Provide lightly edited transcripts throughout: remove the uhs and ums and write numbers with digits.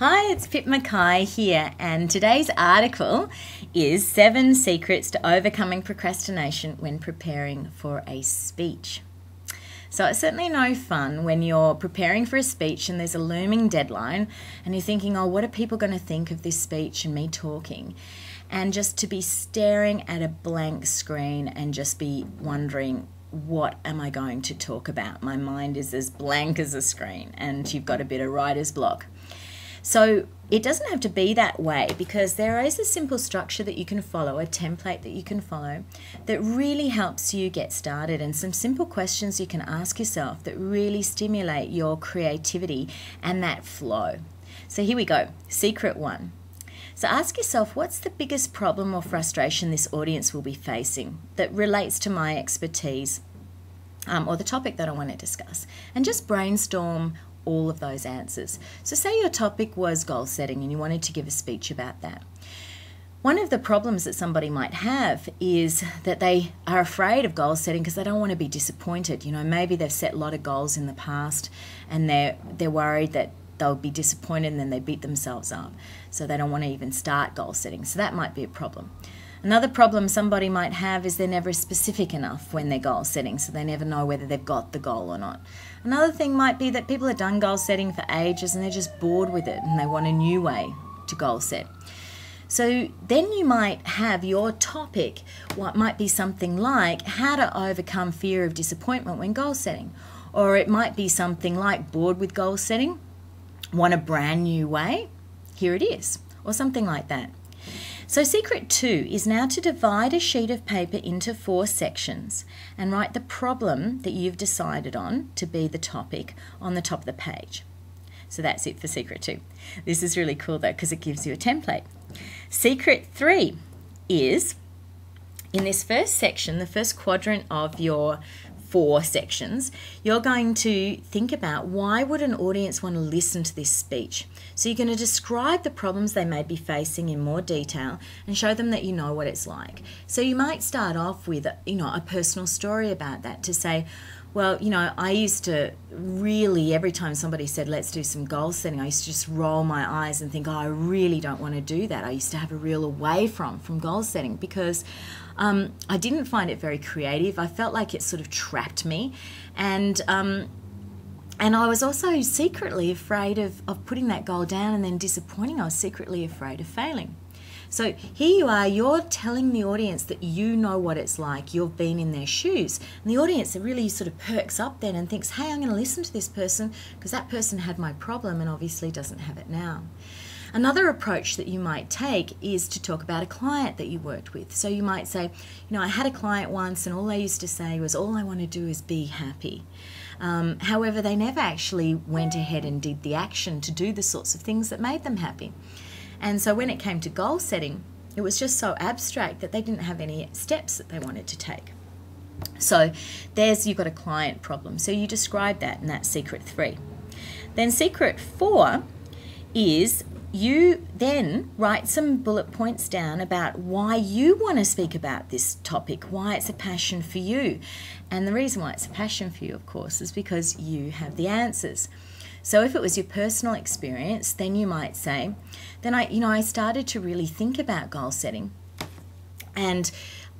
Hi, it's Pip Mackay here, and today's article is 7 Secrets to Overcoming Procrastination when Preparing for a Speech. So it's certainly no fun when you're preparing for a speech and there's a looming deadline and you're thinking, oh, what are people going to think of this speech and me talking? And just to be staring at a blank screen and just be wondering, what am I going to talk about? My mind is as blank as a screen and you've got a bit of writer's block. So it doesn't have to be that way, because there is a simple structure that you can follow, a template that you can follow that really helps you get started, and some simple questions you can ask yourself that really stimulate your creativity and that flow. So here we go. Secret 1. So ask yourself, what's the biggest problem or frustration this audience will be facing that relates to my expertise or the topic that I want to discuss? And just brainstorm all of those answers. So say your topic was goal setting and you wanted to give a speech about that. One of the problems that somebody might have is that they are afraid of goal setting because they don't want to be disappointed. You know, maybe they've set a lot of goals in the past and they're worried that they'll be disappointed and then they beat themselves up. So they don't want to even start goal setting. So that might be a problem. Another problem somebody might have is they're never specific enough when they're goal setting, so they never know whether they've got the goal or not. Another thing might be that people have done goal setting for ages and they're just bored with it and they want a new way to goal set. So then you might have your topic, what might be something like how to overcome fear of disappointment when goal setting. Or it might be something like bored with goal setting, want a brand new way, here it is, or something like that. So secret 2 is now to divide a sheet of paper into 4 sections and write the problem that you've decided on to be the topic on the top of the page. So that's it for secret 2. This is really cool though, because it gives you a template. Secret 3 is, in this first section, the first quadrant of your 4 sections, you're going to think about why would an audience want to listen to this speech. So you're going to describe the problems they may be facing in more detail and show them that you know what it's like. So you might start off with, a personal story about that, to say, well, I used to really, every time somebody said, let's do some goal setting, I used to just roll my eyes and think, oh, I really don't want to do that. I used to have a real away from goal setting because I didn't find it very creative. I felt like it sort of trapped me. And I was also secretly afraid of putting that goal down and then disappointing. I was secretly afraid of failing. So here you are, you're telling the audience that you know what it's like, you've been in their shoes. And the audience really sort of perks up then and thinks, hey, I'm going to listen to this person because that person had my problem and obviously doesn't have it now. Another approach that you might take is to talk about a client that you worked with. So you might say, I had a client once and all they used to say was, all I want to do is be happy. However, they never actually went ahead and did the action to do the sorts of things that made them happy. And so when it came to goal setting, it was just so abstract that they didn't have any steps that they wanted to take. So you've got a client problem. So you describe that, and that's secret 3. Then secret 4 is you then write some bullet points down about why you want to speak about this topic, why it's a passion for you. And the reason why it's a passion for you, of course, is because you have the answers. So if it was your personal experience, then you might say, then I started to really think about goal setting, and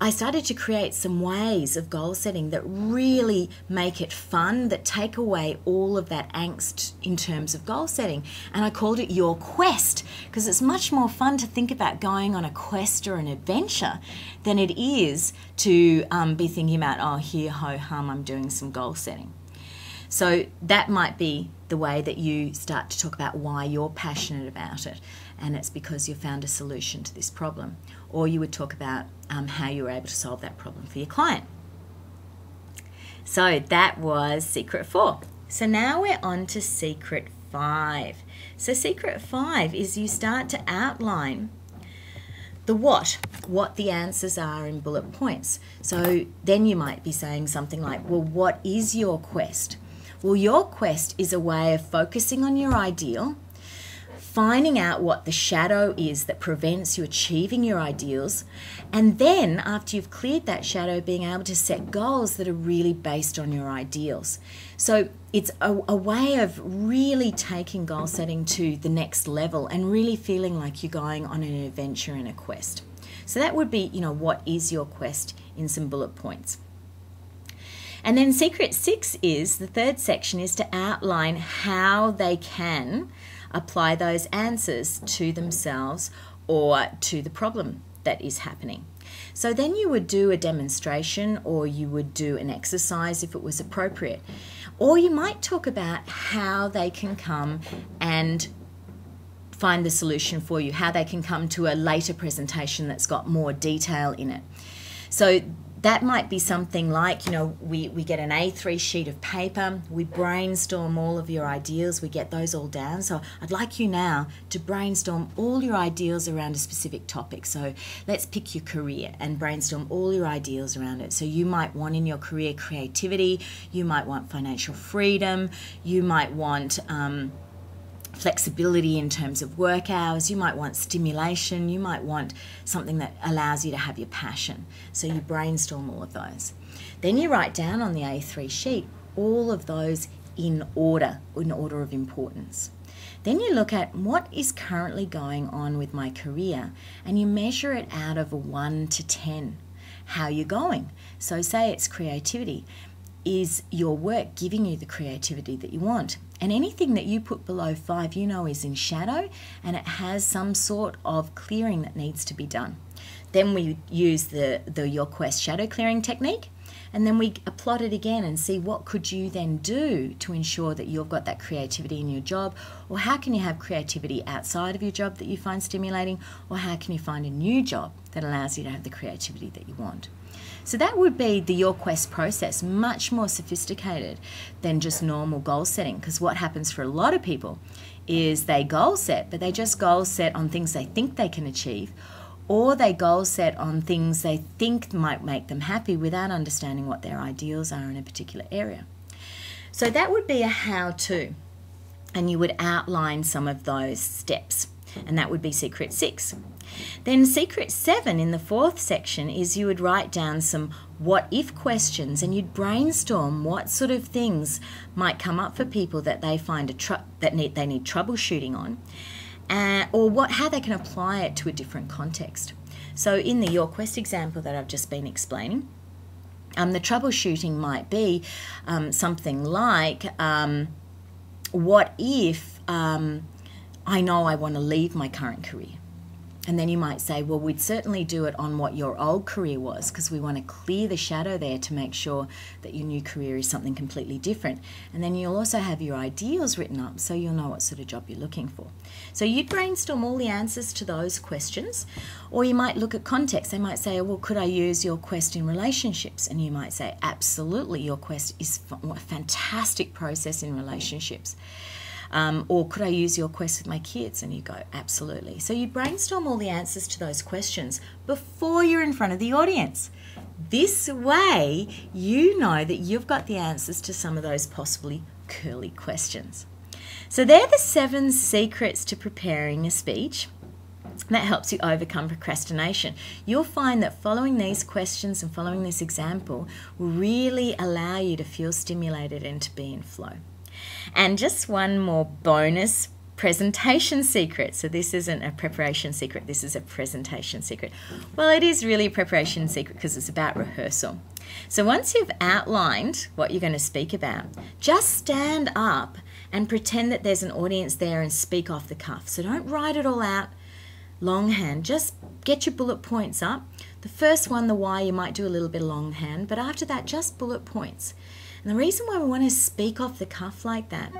I started to create some ways of goal setting that really make it fun, that take away all of that angst in terms of goal setting. And I called it your quest, because it's much more fun to think about going on a quest or an adventure than it is to be thinking about, oh, here, ho, hum, I'm doing some goal setting. So that might be the way that you start to talk about why you're passionate about it, and it's because you found a solution to this problem. Or you would talk about how you were able to solve that problem for your client. So that was secret 4. So now we're on to secret 5. So secret 5 is you start to outline the what the answers are in bullet points. So then you might be saying something like, well, what is your quest? Well, your quest is a way of focusing on your ideal, finding out what the shadow is that prevents you achieving your ideals, and then after you've cleared that shadow, being able to set goals that are really based on your ideals. So it's a way of really taking goal setting to the next level and really feeling like you're going on an adventure and a quest. So that would be, what is your quest in some bullet points. And then secret 6 is, the third section is to outline how they can apply those answers to themselves or to the problem that is happening. So then you would do a demonstration, or you would do an exercise if it was appropriate. Or you might talk about how they can come and find the solution for you, how they can come to a later presentation that's got more detail in it. So that might be something like, we get an A3 sheet of paper, we brainstorm all of your ideals, we get those all down. So I'd like you now to brainstorm all your ideals around a specific topic. So let's pick your career and brainstorm all your ideals around it. So you might want in your career creativity, you might want financial freedom, you might want flexibility in terms of work hours, you might want stimulation, you might want something that allows you to have your passion. So you brainstorm all of those. Then you write down on the A3 sheet all of those in order of importance. Then you look at what is currently going on with my career, and you measure it out of a 1 to 10. How you're going. So say it's creativity. Is your work giving you the creativity that you want? And anything that you put below 5, is in shadow, and it has some sort of clearing that needs to be done. Then we use the Your Quest shadow clearing technique, and then we plot it again and see what could you then do to ensure that you've got that creativity in your job, or how can you have creativity outside of your job that you find stimulating, or how can you find a new job that allows you to have the creativity that you want. So that would be the Your Quest process, much more sophisticated than just normal goal setting, because what happens for a lot of people is they goal set, but they just goal set on things they think they can achieve, or they goal set on things they think might make them happy without understanding what their ideals are in a particular area. So that would be a how-to, and you would outline some of those steps, and that would be secret 6. Then secret 7 in the 4th section is you would write down some what if questions, and you'd brainstorm what sort of things might come up for people that they find they need troubleshooting on, or how they can apply it to a different context. So in the Your Quest example that I've just been explaining, the troubleshooting might be something like, what if I know I want to leave my current career? And then you might say, well, we'd certainly do it on what your old career was, because we want to clear the shadow there to make sure that your new career is something completely different. And then you'll also have your ideals written up, so you'll know what sort of job you're looking for. So you'd brainstorm all the answers to those questions, or you might look at context. They might say, well, could I use Your Quest in relationships? And you might say, absolutely, Your Quest is a fantastic process in relationships. Or could I use Your Quest with my kids? And you go, absolutely. So you brainstorm all the answers to those questions before you're in front of the audience. This way, you know that you've got the answers to some of those possibly curly questions. So they're the 7 secrets to preparing a speech that helps you overcome procrastination. You'll find that following these questions and following this example will really allow you to feel stimulated and to be in flow. And just one more bonus presentation secret. So this isn't a preparation secret, this is a presentation secret. Well, it is really a preparation secret because it's about rehearsal. So once you've outlined what you're going to speak about, just stand up and pretend that there's an audience there and speak off the cuff. So don't write it all out longhand, just get your bullet points up. The first one, the why, you might do a little bit of longhand, but after that, just bullet points. And the reason why we want to speak off the cuff like that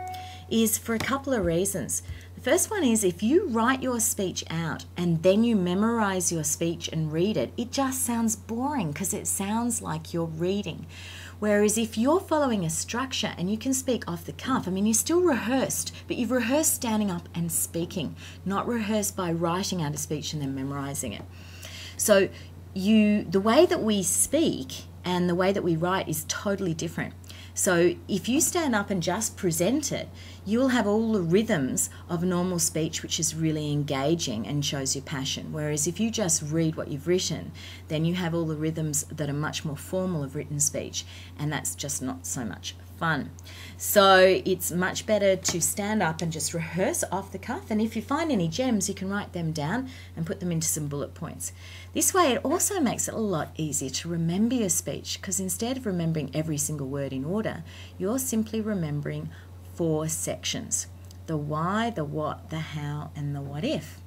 is for a couple of reasons. The first one is if you write your speech out and then you memorize your speech and read it, it just sounds boring because it sounds like you're reading. Whereas if you're following a structure and you can speak off the cuff, I mean, you're still rehearsed, but you've rehearsed standing up and speaking, not rehearsed by writing out a speech and then memorizing it. So the way that we speak and the way that we write is totally different. So if you stand up and just present it, you'll have all the rhythms of normal speech, which is really engaging and shows your passion. Whereas if you just read what you've written, then you have all the rhythms that are much more formal of written speech, and that's just not so much fun. So it's much better to stand up and just rehearse off the cuff, and if you find any gems, you can write them down and put them into some bullet points. This way it also makes it a lot easier to remember your speech, because instead of remembering every single word in order, you're simply remembering 4 sections: the why, the what, the how, and the what if.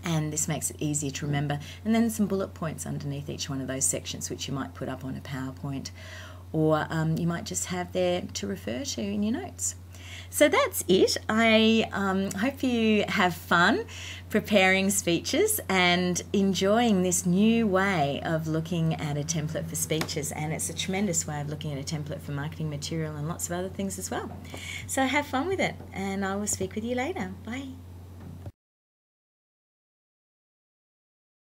And this makes it easier to remember, and then some bullet points underneath each one of those sections, which you might put up on a PowerPoint, or you might just have there to refer to in your notes. So that's it. I hope you have fun preparing speeches and enjoying this new way of looking at a template for speeches, and it's a tremendous way of looking at a template for marketing material and lots of other things as well. So have fun with it, and I will speak with you later. Bye.